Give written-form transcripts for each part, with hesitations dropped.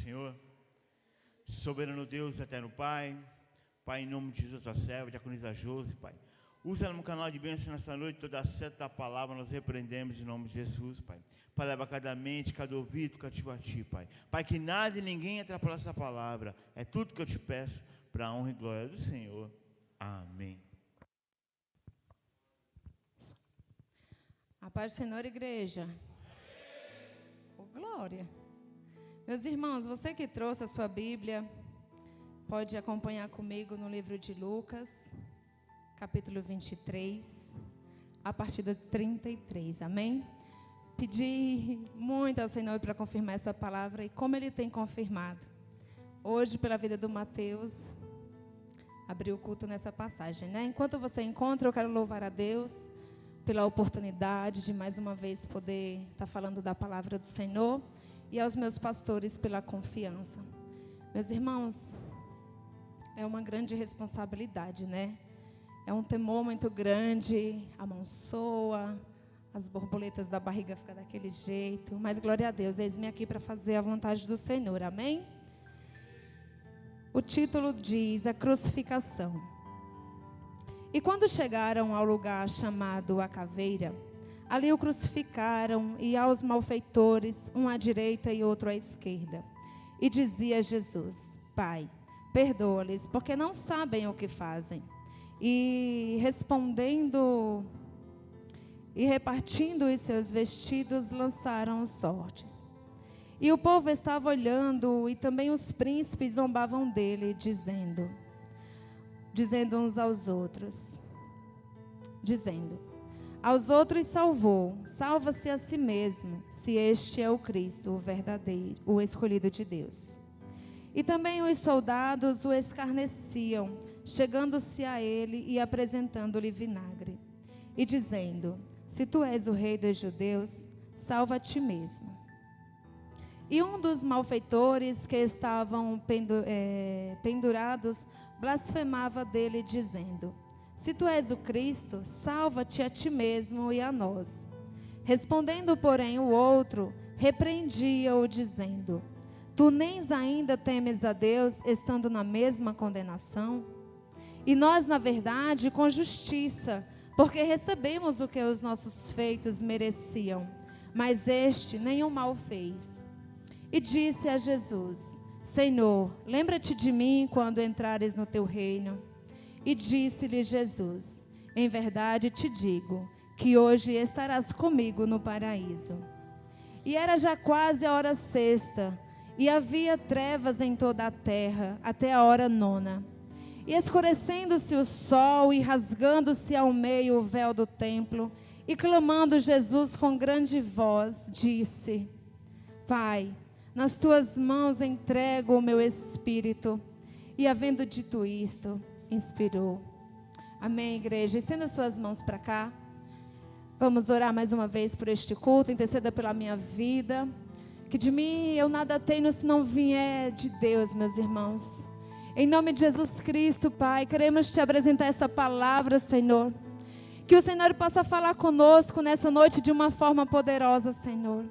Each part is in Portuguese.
Senhor. Soberano Deus, eterno Pai, Pai, em nome de Jesus, a serva, diaconisa Josi, Pai. Usa no canal de bênção nessa noite, toda a seta da palavra, nós repreendemos em nome de Jesus, Pai. Pai, leva cada mente, cada ouvido cativo a Ti, Pai. Pai, que nada e ninguém atrapalhe essa palavra. É tudo que eu te peço, para a honra e glória do Senhor. Amém. A paz do Senhor, igreja. Oh, glória. Meus irmãos, você que trouxe a sua Bíblia, pode acompanhar comigo no livro de Lucas, capítulo 23, a partir do 33, amém? Pedi muito ao Senhor para confirmar essa palavra e como Ele tem confirmado. Hoje, pela vida do Mateus, abriu o culto nessa passagem, né? Enquanto você encontra, eu quero louvar a Deus pela oportunidade de mais uma vez poder estar falando da palavra do Senhor e aos meus pastores pela confiança. Meus irmãos, é uma grande responsabilidade, né? É um temor muito grande, a mão soa, as borboletas da barriga ficam daquele jeito, mas glória a Deus, eis-me aqui para fazer a vontade do Senhor, amém? O título diz: a crucificação. E quando chegaram ao lugar chamado a Caveira, ali o crucificaram e aos malfeitores, um à direita e outro à esquerda. E dizia Jesus: Pai, perdoa-lhes, porque não sabem o que fazem. E respondendo e repartindo os seus vestidos, lançaram os sortes. E o povo estava olhando, e também os príncipes zombavam dele, dizendo uns aos outros, aos outros salvou, salva-se a si mesmo, se este é o Cristo, o verdadeiro, o escolhido de Deus. E também os soldados o escarneciam, chegando-se a ele e apresentando-lhe vinagre, e dizendo: se tu és o rei dos judeus, salva a ti mesmo. E um dos malfeitores que estavam pendurados blasfemava dele, dizendo: se tu és o Cristo, salva-te a ti mesmo e a nós. Respondendo, porém, o outro, repreendia-o, dizendo: tu nem ainda temes a Deus, estando na mesma condenação? E nós, na verdade, com justiça, porque recebemos o que os nossos feitos mereciam, mas este nenhum mal fez. E disse a Jesus: Senhor, lembra-te de mim quando entrares no teu reino. E disse-lhe Jesus: em verdade te digo, que hoje estarás comigo no paraíso. E era já quase a hora sexta, e havia trevas em toda a terra, até a hora nona. E escurecendo-se o sol, e rasgando-se ao meio o véu do templo, e clamando Jesus com grande voz, disse: Pai, nas tuas mãos entrego o meu espírito. E havendo dito isto, inspirou. Amém, igreja? Estenda suas mãos para cá. Vamos orar mais uma vez por este culto. Interceda pela minha vida. Que de mim eu nada tenho se não vier de Deus, meus irmãos. Em nome de Jesus Cristo, Pai, queremos te apresentar essa palavra, Senhor. Que o Senhor possa falar conosco nessa noite de uma forma poderosa, Senhor.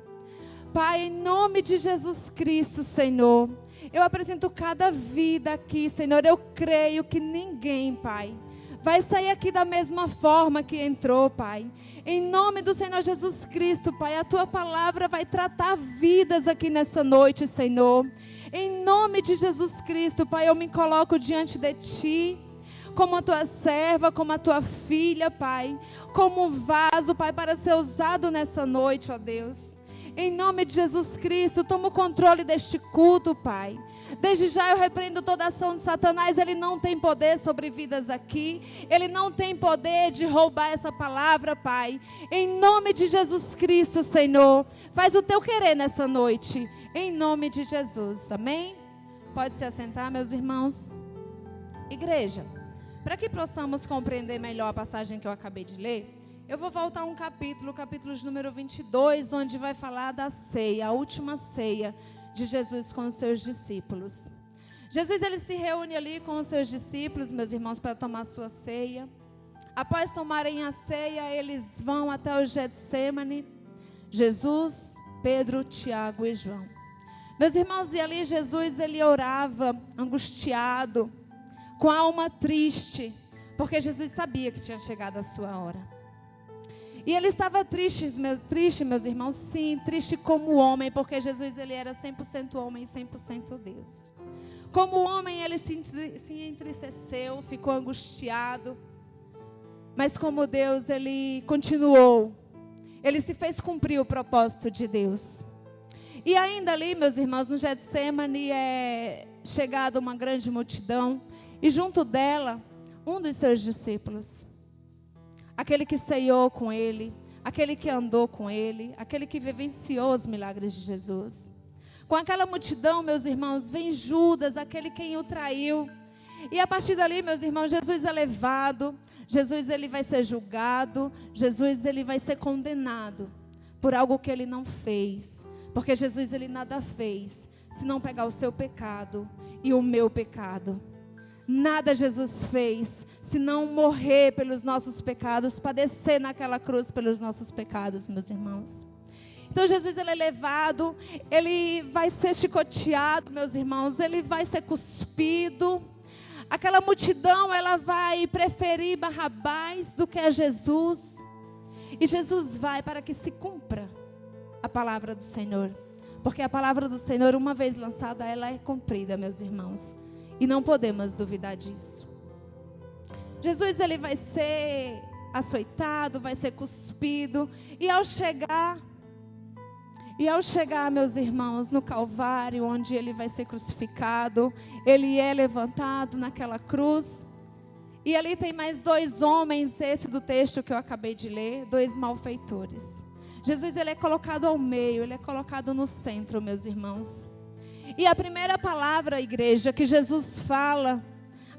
Pai, em nome de Jesus Cristo, Senhor, eu apresento cada vida aqui, Senhor. Eu creio que ninguém, Pai, vai sair aqui da mesma forma que entrou, Pai. Em nome do Senhor Jesus Cristo, Pai, a Tua palavra vai tratar vidas aqui nessa noite, Senhor. Em nome de Jesus Cristo, Pai, eu me coloco diante de Ti, como a Tua serva, como a Tua filha, Pai, como um vaso, Pai, para ser usado nessa noite, ó Deus. Em nome de Jesus Cristo, toma o controle deste culto, Pai. Desde já eu repreendo toda ação de Satanás. Ele não tem poder sobre vidas aqui. Ele não tem poder de roubar essa palavra, Pai. Em nome de Jesus Cristo, Senhor, faz o Teu querer nessa noite. Em nome de Jesus, amém? Pode se assentar, meus irmãos. Igreja, para que possamos compreender melhor a passagem que eu acabei de ler, eu vou voltar um capítulo de número 22, onde vai falar da ceia, a última ceia de Jesus com os seus discípulos. Jesus, ele se reúne ali com os seus discípulos, meus irmãos, para tomar a sua ceia. Após tomarem a ceia, eles vão até o Getsêmani. Jesus, Pedro, Tiago e João. Meus irmãos, e ali Jesus, ele orava angustiado, com a alma triste, porque Jesus sabia que tinha chegado a sua hora. E ele estava triste, meus irmãos, sim, triste como homem, porque Jesus, ele era 100% homem e 100% Deus. Como homem, ele se entristeceu, ficou angustiado, mas como Deus, ele continuou, ele se fez cumprir o propósito de Deus. E ainda ali, meus irmãos, no Getsemane é chegada uma grande multidão, e junto dela, um dos seus discípulos, aquele que ceiou com ele, aquele que andou com ele, aquele que vivenciou os milagres de Jesus. Com aquela multidão, meus irmãos, vem Judas, aquele quem o traiu. E a partir dali, meus irmãos, Jesus é levado, Jesus ele vai ser julgado, Jesus ele vai ser condenado por algo que ele não fez. Porque Jesus ele nada fez, se não pegar o seu pecado e o meu pecado. Nada Jesus fez, se não morrer pelos nossos pecados, padecer naquela cruz pelos nossos pecados, meus irmãos. Então Jesus ele é levado, ele vai ser chicoteado, meus irmãos, ele vai ser cuspido. Aquela multidão, ela vai preferir Barrabás do que a Jesus. E Jesus vai para que se cumpra a palavra do Senhor. Porque a palavra do Senhor, uma vez lançada, ela é cumprida, meus irmãos. E não podemos duvidar disso. Jesus, ele vai ser açoitado, vai ser cuspido. E ao chegar, meus irmãos, no Calvário, onde ele vai ser crucificado, ele é levantado naquela cruz. E ali tem mais 2 homens, esse do texto que eu acabei de ler, 2 malfeitores. Jesus, ele é colocado ao meio, ele é colocado no centro, meus irmãos. E a primeira palavra, igreja, que Jesus fala,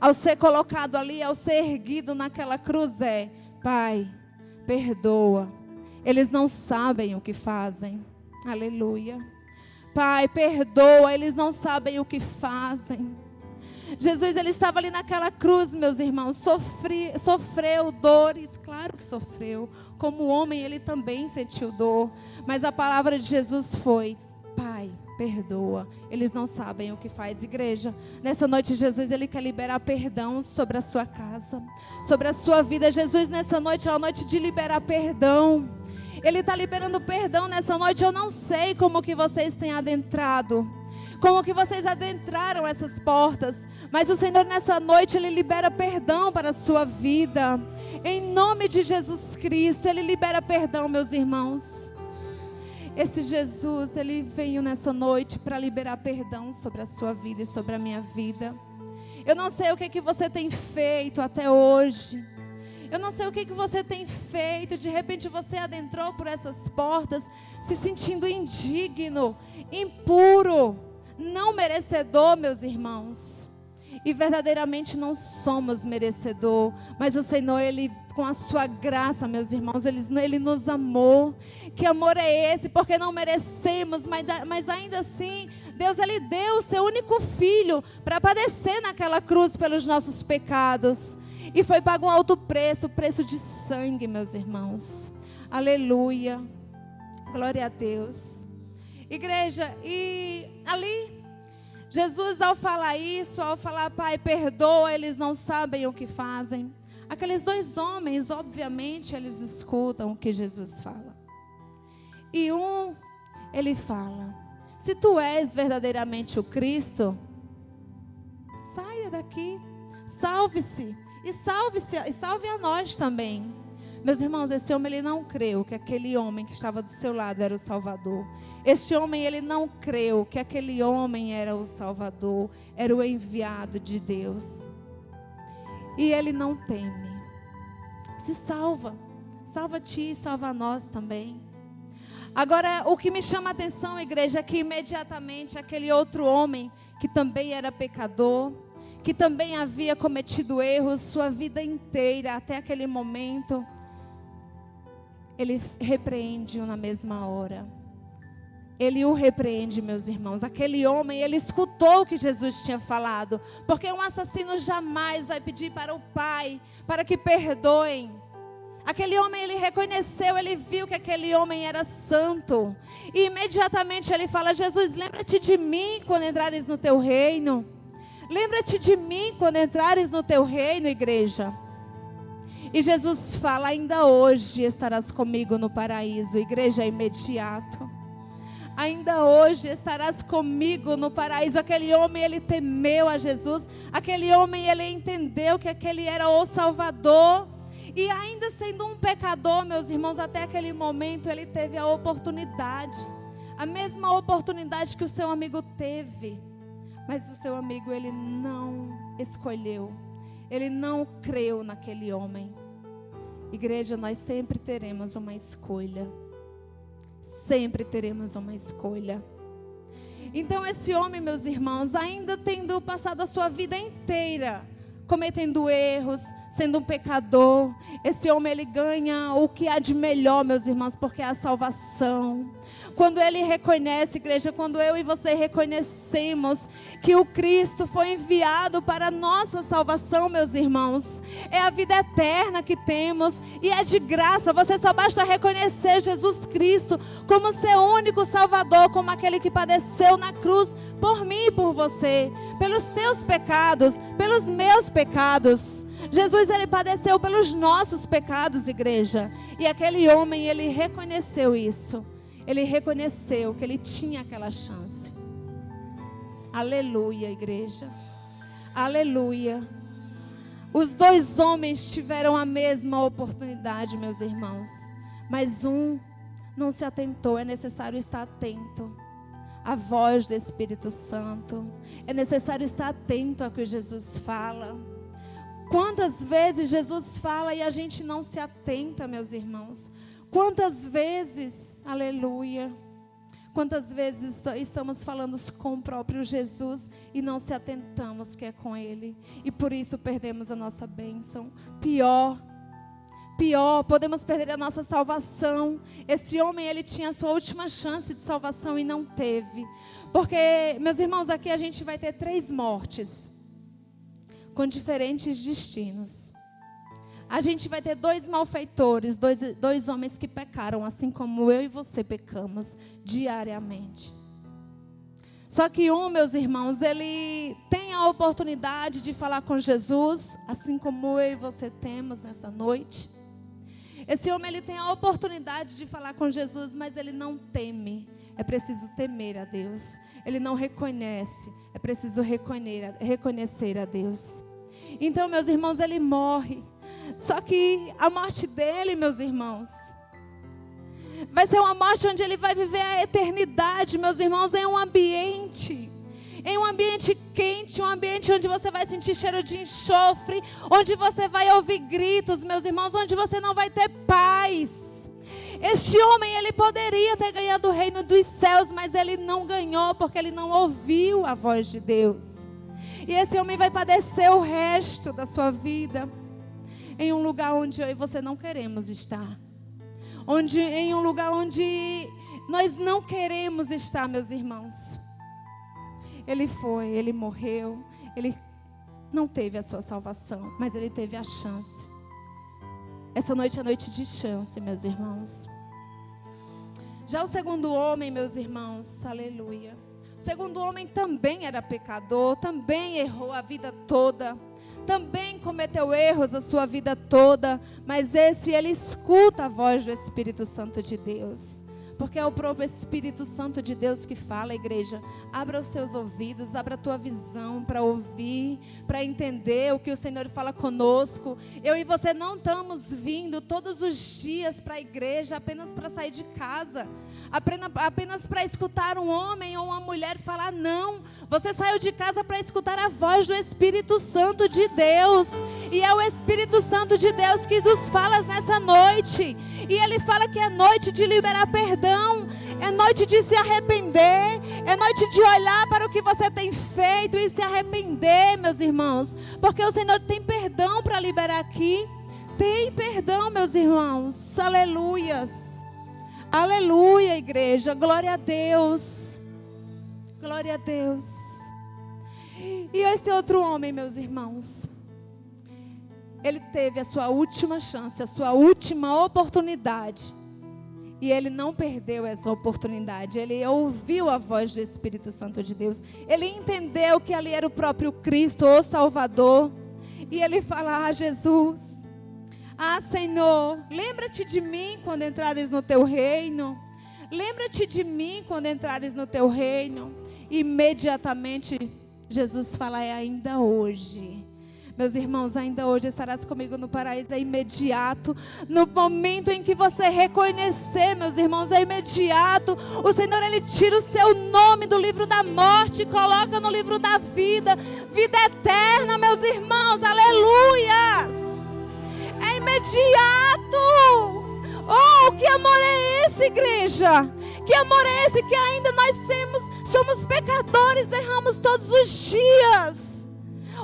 ao ser colocado ali, ao ser erguido naquela cruz é: Pai, perdoa, eles não sabem o que fazem. Aleluia. Pai, perdoa, eles não sabem o que fazem. Jesus, ele estava ali naquela cruz, meus irmãos, sofreu dores, claro que sofreu. Como homem, ele também sentiu dor. Mas a palavra de Jesus foi: Pai, perdoa, eles não sabem o que faz. Igreja, nessa noite Jesus, ele quer liberar perdão sobre a sua casa, sobre a sua vida. Jesus, nessa noite é uma noite de liberar perdão. Ele está liberando perdão nessa noite. Eu não sei como que vocês têm adentrado, como que vocês adentraram essas portas, mas o Senhor nessa noite, ele libera perdão para a sua vida. Em nome de Jesus Cristo, ele libera perdão, meus irmãos. Esse Jesus, ele veio nessa noite para liberar perdão sobre a sua vida e sobre a minha vida. Eu não sei o que você tem feito até hoje. Eu não sei o que você tem feito. De repente você adentrou por essas portas se sentindo indigno, impuro, não merecedor, meus irmãos. E verdadeiramente não somos merecedor. Mas o Senhor, ele, com a sua graça, meus irmãos, ele nos amou. Que amor é esse? Porque não merecemos, mas ainda assim, Deus, ele deu o seu único filho para padecer naquela cruz pelos nossos pecados. E foi pago um alto preço, preço de sangue, meus irmãos. Aleluia. Glória a Deus. Igreja, e ali, Jesus, ao falar isso, ao falar: Pai, perdoa, eles não sabem o que fazem. Aqueles 2 homens, obviamente, eles escutam o que Jesus fala. E ele fala: se tu és verdadeiramente o Cristo, saia daqui, salve-se. E salve a nós também. Meus irmãos, esse homem, ele não creu que aquele homem que estava do seu lado era o Salvador. Este homem, ele não creu que aquele homem era o Salvador, era o enviado de Deus. E ele não teme. Se salva. Salva-te e salva nós também. Agora, o que me chama a atenção, igreja, é que imediatamente aquele outro homem, que também era pecador, que também havia cometido erros sua vida inteira, até aquele momento, ele repreende-o na mesma hora. Ele o repreende, meus irmãos. Aquele homem, ele escutou o que Jesus tinha falado. Porque um assassino jamais vai pedir para o Pai, para que perdoem Aquele homem, ele reconheceu, ele viu que aquele homem era santo. E imediatamente ele fala: Jesus, lembra-te de mim quando entrares no teu reino. Lembra-te de mim quando entrares no teu reino, igreja. E Jesus fala: ainda hoje estarás comigo no paraíso. Igreja, é imediato. Ainda hoje estarás comigo no paraíso. Aquele homem, ele temeu a Jesus. Aquele homem, ele entendeu que aquele era o Salvador. E ainda sendo um pecador, meus irmãos, até aquele momento ele teve a oportunidade. A mesma oportunidade que o seu amigo teve. Mas o seu amigo, ele não escolheu. Ele não creu naquele homem. Igreja, nós sempre teremos uma escolha. Sempre teremos uma escolha. Então esse homem, meus irmãos, ainda tendo passado a sua vida inteira cometendo erros, sendo um pecador, esse homem, ele ganha o que há de melhor, meus irmãos, porque é a salvação. Quando ele reconhece, igreja, quando eu e você reconhecemos que o Cristo foi enviado para a nossa salvação, meus irmãos, é a vida eterna que temos e é de graça. Você só basta reconhecer Jesus Cristo como seu único Salvador, como aquele que padeceu na cruz por mim e por você, pelos teus pecados, pelos meus pecados. Jesus, ele padeceu pelos nossos pecados, igreja. E aquele homem, ele reconheceu isso. Ele reconheceu que ele tinha aquela chance. Aleluia, igreja. Aleluia. Os dois homens tiveram a mesma oportunidade, meus irmãos. Mas um não se atentou. É necessário estar atento à voz do Espírito Santo. É necessário estar atento ao que Jesus fala. Quantas vezes Jesus fala e a gente não se atenta, meus irmãos? Quantas vezes, aleluia, quantas vezes estamos falando com o próprio Jesus e não se atentamos que é com Ele. E por isso perdemos a nossa bênção. Pior, podemos perder a nossa salvação. Esse homem, ele tinha a sua última chance de salvação e não teve. Porque, meus irmãos, aqui a gente vai ter 3 mortes com diferentes destinos. A gente vai ter 2 malfeitores, dois homens que pecaram, assim como eu e você pecamos diariamente. Só que um, meus irmãos, ele tem a oportunidade de falar com Jesus, assim como eu e você temos nessa noite. Esse homem, ele tem a oportunidade de falar com Jesus, mas ele não teme. É preciso temer a Deus. Ele não reconhece. É preciso reconhecer a Deus. Então, meus irmãos, ele morre. Só que a morte dele, meus irmãos, vai ser uma morte onde ele vai viver a eternidade, meus irmãos, em um ambiente quente, um ambiente onde você vai sentir cheiro de enxofre, onde você vai ouvir gritos, meus irmãos, onde você não vai ter paz. Este homem, ele poderia ter ganhado o reino dos céus, mas ele não ganhou, porque ele não ouviu a voz de Deus. E esse homem vai padecer o resto da sua vida em um lugar onde eu e você não queremos estar. Em um lugar onde nós não queremos estar, meus irmãos. Ele morreu, ele não teve a sua salvação, mas ele teve a chance. Essa noite é noite de chance, meus irmãos. Já o segundo homem, meus irmãos, aleluia. O segundo homem também era pecador, também errou a vida toda, também cometeu erros a sua vida toda, mas ele escuta a voz do Espírito Santo de Deus. Porque é o próprio Espírito Santo de Deus que fala, igreja. Abra os teus ouvidos, abra a tua visão para ouvir, para entender o que o Senhor fala conosco. Eu e você não estamos vindo todos os dias para a igreja apenas para sair de casa, apenas para escutar um homem ou uma mulher falar, não. Você saiu de casa para escutar a voz do Espírito Santo de Deus. E é o Espírito Santo de Deus que nos fala nessa noite. E Ele fala que é noite de liberar perdão, é noite de se arrepender, é noite de olhar para o que você tem feito e se arrepender, meus irmãos. Porque o Senhor tem perdão para liberar aqui. Tem perdão, meus irmãos. Aleluias. Aleluia, igreja. Glória a Deus. Glória a Deus. E esse outro homem, meus irmãos, ele teve a sua última chance, a sua última oportunidade. E ele não perdeu essa oportunidade. Ele ouviu a voz do Espírito Santo de Deus. Ele entendeu que ali era o próprio Cristo, o Salvador. E ele fala: Jesus, Senhor, lembra-te de mim quando entrares no teu reino. Lembra-te de mim quando entrares no teu reino. E imediatamente Jesus fala: é ainda hoje. Meus irmãos, ainda hoje estarás comigo no paraíso. É imediato. No momento em que você reconhecer, meus irmãos, é imediato. O Senhor, Ele tira o seu nome do livro da morte e coloca no livro da vida. Vida eterna, meus irmãos. Aleluias. É imediato. Oh, que amor é esse, igreja? Que amor é esse que ainda nós somos pecadores, erramos todos os dias.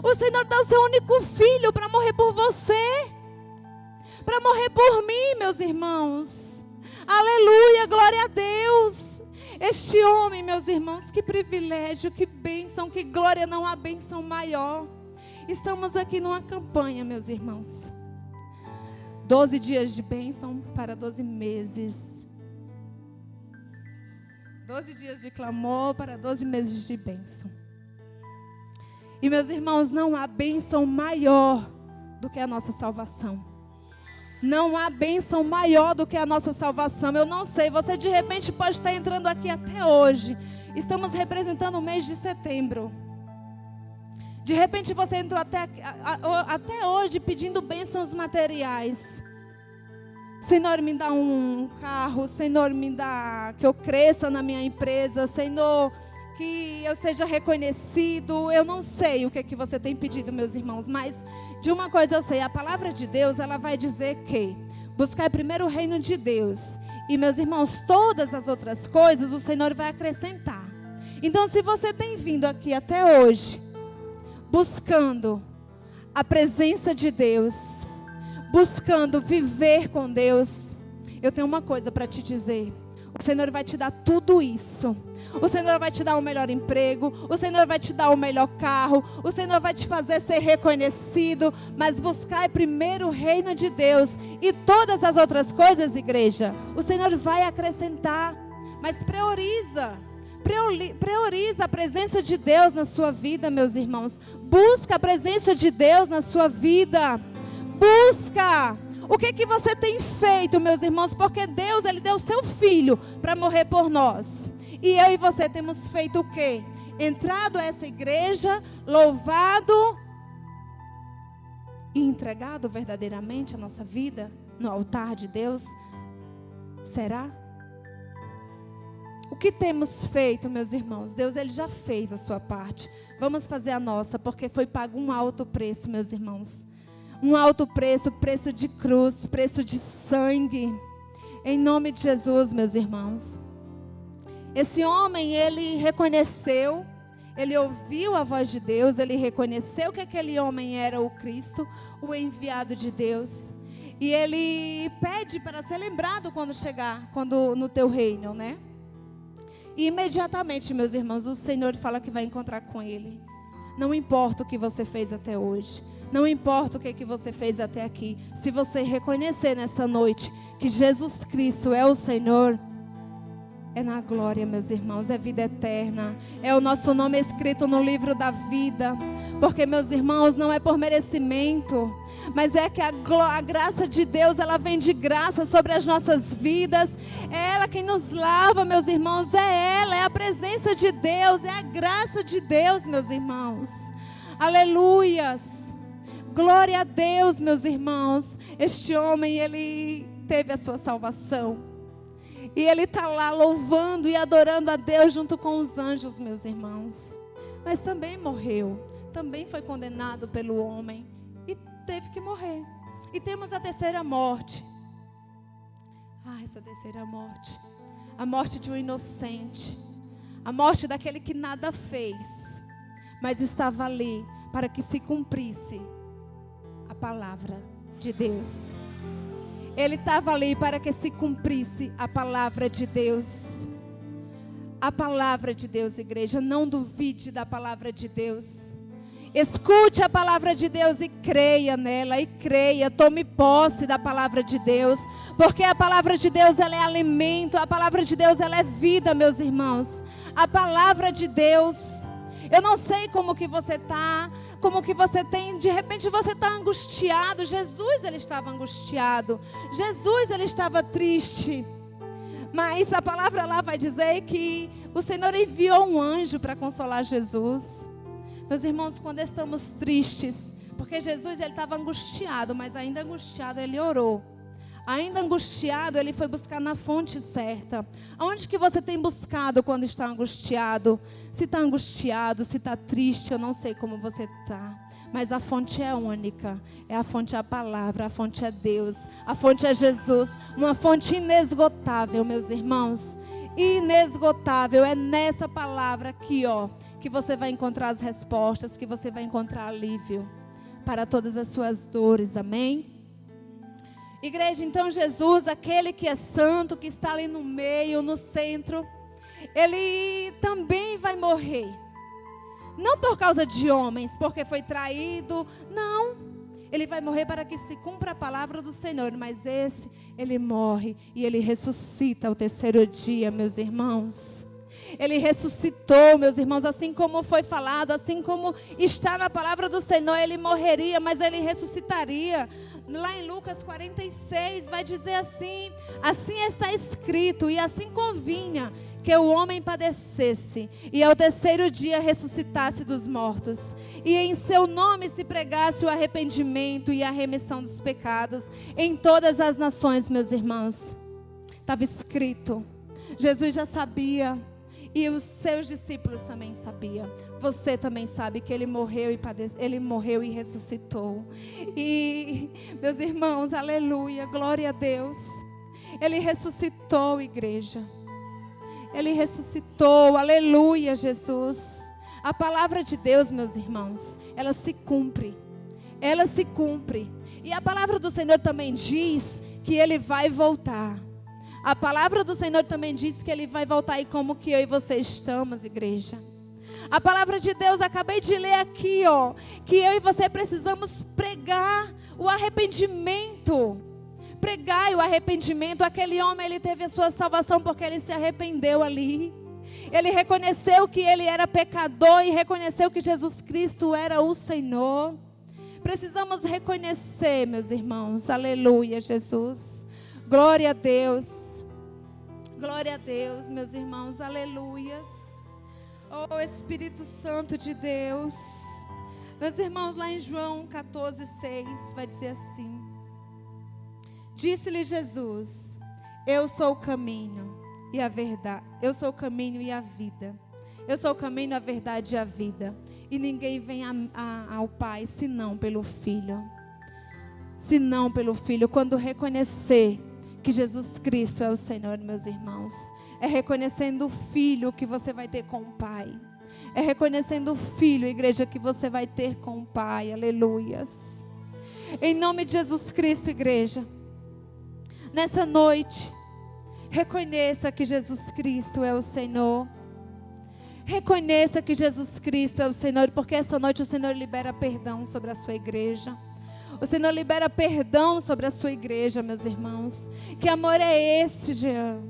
O Senhor dá o seu único filho para morrer por você, para morrer por mim, meus irmãos. Aleluia, glória a Deus. Este homem, meus irmãos, que privilégio, que bênção, que glória, não há bênção maior. Estamos aqui numa campanha, meus irmãos. 12 dias de bênção para 12 meses. 12 dias de clamor para 12 meses de bênção. E, meus irmãos, não há bênção maior do que a nossa salvação. Não há bênção maior do que a nossa salvação. Eu não sei, você de repente pode estar entrando aqui até hoje. Estamos representando o mês de setembro. De repente você entrou até hoje pedindo bênçãos materiais. Senhor, me dá um carro. Senhor, me dá que eu cresça na minha empresa. Senhor, que eu seja reconhecido. Eu não sei o que é que você tem pedido, meus irmãos, mas de uma coisa eu sei, a palavra de Deus, ela vai dizer que buscar primeiro o reino de Deus. E, meus irmãos, todas as outras coisas o Senhor vai acrescentar. Então, se você tem vindo aqui até hoje, buscando a presença de Deus, buscando viver com Deus, eu tenho uma coisa para te dizer. O Senhor vai te dar tudo isso. O Senhor vai te dar o melhor emprego. O Senhor vai te dar o melhor carro. O Senhor vai te fazer ser reconhecido. Mas buscar primeiro o reino de Deus. E todas as outras coisas, igreja, o Senhor vai acrescentar. Mas prioriza a presença de Deus na sua vida, meus irmãos. Busca a presença de Deus na sua vida. Busca. O que você tem feito, meus irmãos? Porque Deus, Ele deu o seu Filho para morrer por nós. E eu e você temos feito o quê? Entrado a essa igreja, louvado e entregado verdadeiramente a nossa vida no altar de Deus? Será? O que temos feito, meus irmãos? Deus, Ele já fez a sua parte. Vamos fazer a nossa, porque foi pago um alto preço, meus irmãos. Um alto preço, preço de cruz, preço de sangue. Em nome de Jesus, meus irmãos. Esse homem, ele reconheceu, ele ouviu a voz de Deus, ele reconheceu que aquele homem era o Cristo, o enviado de Deus. E ele pede para ser lembrado quando chegar, no teu reino, né? E imediatamente, meus irmãos, o Senhor fala que vai encontrar com ele. Não importa o que você fez até hoje. Não importa o que você fez até aqui. Se você reconhecer nessa noite que Jesus Cristo é o Senhor, é na glória, meus irmãos, é vida eterna. É o nosso nome escrito no livro da vida. Porque, meus irmãos, não é por merecimento, mas é que a graça de Deus, ela vem de graça sobre as nossas vidas. É ela quem nos lava, meus irmãos. É ela, é a presença de Deus, é a graça de Deus, meus irmãos. Aleluias. Glória a Deus, meus irmãos. Este homem, ele teve a sua salvação. E ele está lá louvando e adorando a Deus junto com os anjos, meus irmãos. Mas também morreu. Também foi condenado pelo homem. E teve que morrer. E temos a terceira morte. Essa terceira morte. A morte de um inocente. A morte daquele que nada fez. Mas estava ali para que se cumprisse a palavra de Deus. Ele estava ali para que se cumprisse a palavra de Deus. A palavra de Deus, igreja. Não duvide da palavra de Deus. Escute a palavra de Deus e creia nela, e creia, tome posse da palavra de Deus, porque a palavra de Deus, ela é alimento, a palavra de Deus, ela é vida, meus irmãos. A palavra de Deus, eu não sei como que você está, como que você tem, de repente você está angustiado. Jesus, ele estava angustiado, Jesus, ele estava triste, mas a palavra lá vai dizer que o Senhor enviou um anjo para consolar Jesus. Meus irmãos, quando estamos tristes, porque Jesus, ele estava angustiado, mas ainda angustiado, ele orou. Ainda angustiado, ele foi buscar na fonte certa. Aonde que você tem buscado quando está angustiado? Se está angustiado, se está triste, eu não sei como você está. Mas a fonte é única. A fonte é a palavra, a fonte é Deus, a fonte é Jesus. Uma fonte inesgotável, meus irmãos. Inesgotável. É nessa palavra aqui, ó, que você vai encontrar as respostas, que você vai encontrar alívio para todas as suas dores, amém? Igreja, então Jesus, aquele que é santo, que está ali no meio, no centro, ele também vai morrer. Não por causa de homens, porque foi traído, não. Ele vai morrer para que se cumpra a palavra do Senhor, mas esse, ele morre e ele ressuscita ao terceiro dia, meus irmãos. Ele ressuscitou, meus irmãos, assim como foi falado, assim como está na palavra do Senhor, ele morreria, mas ele ressuscitaria. Lá em Lucas 46 vai dizer assim: assim está escrito, e assim convinha que o homem padecesse, e ao terceiro dia ressuscitasse dos mortos, e em seu nome se pregasse o arrependimento e a remissão dos pecados em todas as nações, meus irmãos. Estava escrito, Jesus já sabia, e os seus discípulos também sabiam. Você também sabe que ele morreu e ressuscitou. E, meus irmãos, aleluia, glória a Deus. Ele ressuscitou, igreja. Ele ressuscitou, aleluia, Jesus. A palavra de Deus, meus irmãos, ela se cumpre. Ela se cumpre. E a palavra do Senhor também diz que ele vai voltar. A palavra do Senhor também diz que ele vai voltar, e como que eu e você estamos, igreja? A palavra de Deus, acabei de ler aqui, ó, que eu e você precisamos pregar o arrependimento. Pregai o arrependimento. Aquele homem, ele teve a sua salvação porque ele se arrependeu ali. Ele reconheceu que ele era pecador e reconheceu que Jesus Cristo era o Senhor. Precisamos reconhecer, meus irmãos. Aleluia, Jesus. Glória a Deus. Glória a Deus, meus irmãos, aleluias. Oh, Espírito Santo de Deus. Meus irmãos, lá em João 14:6, vai dizer assim: disse-lhe Jesus: eu sou o caminho e a verdade. Eu sou o caminho e a vida. Eu sou o caminho, a verdade e a vida. E ninguém vem ao Pai senão pelo Filho. Senão pelo Filho. Quando reconhecer que Jesus Cristo é o Senhor, meus irmãos, é reconhecendo o Filho que você vai ter com o Pai. É reconhecendo o Filho, igreja, que você vai ter com o Pai. Aleluias. Em nome de Jesus Cristo, igreja, nessa noite, reconheça que Jesus Cristo é o Senhor. Reconheça que Jesus Cristo é o Senhor, porque essa noite o Senhor libera perdão sobre a sua igreja. O Senhor libera perdão sobre a sua igreja, meus irmãos. Que amor é esse, Jean?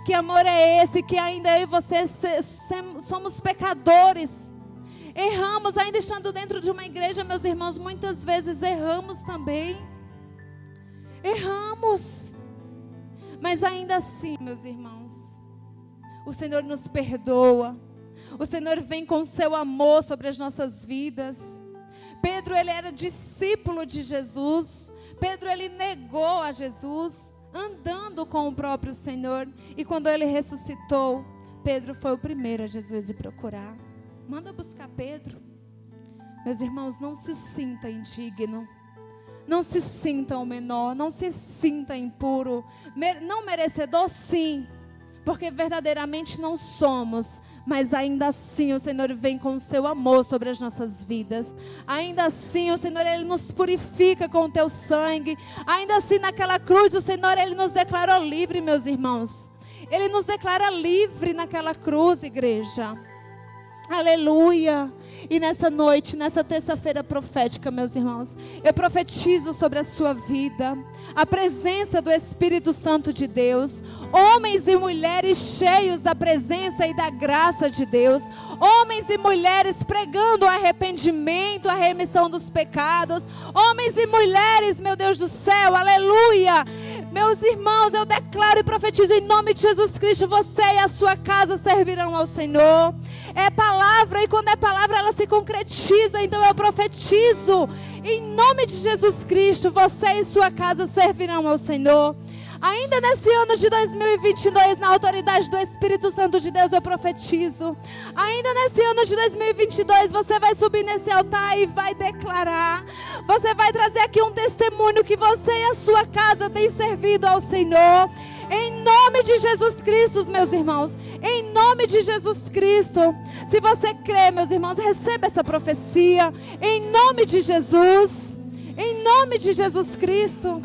Que amor é esse? Que ainda eu e você somos pecadores. Erramos, ainda estando dentro de uma igreja, meus irmãos, muitas vezes erramos também. Erramos. Mas ainda assim, meus irmãos, o Senhor nos perdoa. O Senhor vem com o seu amor sobre as nossas vidas. Pedro, ele era discípulo de Jesus. Pedro, ele negou a Jesus, andando com o próprio Senhor. E quando ele ressuscitou, Pedro foi o primeiro a Jesus ir procurar. Manda buscar Pedro. Meus irmãos, não se sinta indigno. Não se sinta o menor. Não se sinta impuro. Não merecedor, sim. Porque verdadeiramente não somos. Mas ainda assim o Senhor vem com o seu amor sobre as nossas vidas. Ainda assim o Senhor, ele nos purifica com o teu sangue. Ainda assim naquela cruz o Senhor, ele nos declarou livre, meus irmãos. Ele nos declara livre naquela cruz, igreja. Aleluia. E nessa noite, nessa terça-feira profética, meus irmãos, eu profetizo sobre a sua vida a presença do Espírito Santo de Deus, homens e mulheres cheios da presença e da graça de Deus, homens e mulheres pregando o arrependimento, a remissão dos pecados, homens e mulheres, meu Deus do céu, aleluia. Meus irmãos, eu declaro e profetizo em nome de Jesus Cristo, você e a sua casa servirão ao Senhor. É palavra, e quando é palavra ela se concretiza. Então eu profetizo em nome de Jesus Cristo, você e sua casa servirão ao Senhor. Ainda nesse ano de 2022, na autoridade do Espírito Santo de Deus, eu profetizo. Ainda nesse ano de 2022, você vai subir nesse altar e vai declarar. Você vai trazer aqui um testemunho que você e a sua casa têm servido ao Senhor. Em nome de Jesus Cristo, meus irmãos. Em nome de Jesus Cristo. Se você crê, meus irmãos, receba essa profecia. Em nome de Jesus. Em nome de Jesus Cristo.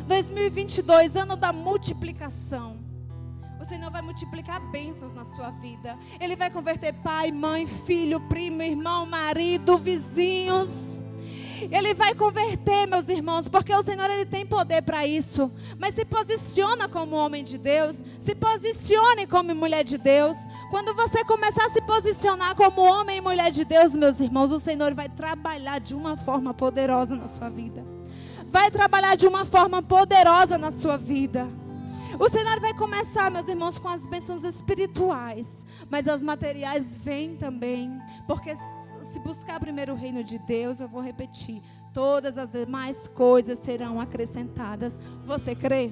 2022, ano da multiplicação. O Senhor vai multiplicar bênçãos na sua vida. Ele vai converter pai, mãe, filho, primo, irmão, marido, vizinhos. Ele vai converter, meus irmãos, porque o Senhor, Ele tem poder para isso. Mas se posiciona como homem de Deus, se posicione como mulher de Deus. Quando você começar a se posicionar como homem e mulher de Deus, meus irmãos, o Senhor vai trabalhar de uma forma poderosa na sua vida. Vai trabalhar de uma forma poderosa na sua vida. O Senhor vai começar, meus irmãos, com as bênçãos espirituais. Mas as materiais vêm também. Porque se buscar primeiro o reino de Deus, eu vou repetir, todas as demais coisas serão acrescentadas. Você crê?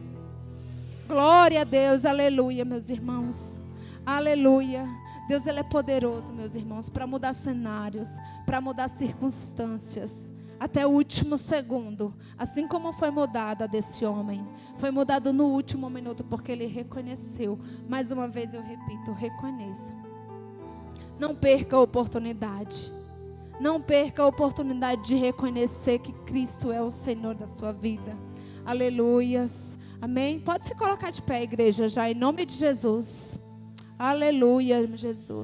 Glória a Deus, aleluia, meus irmãos. Aleluia. Deus, Ele é poderoso, meus irmãos, para mudar cenários, para mudar circunstâncias. Até o último segundo, assim como foi mudada desse homem, foi mudado no último minuto, porque ele reconheceu. Mais uma vez eu repito, reconheça. Não perca a oportunidade. Não perca a oportunidade de reconhecer que Cristo é o Senhor da sua vida. Aleluias. Amém? Pode se colocar de pé, igreja, já em nome de Jesus. Aleluia, Jesus.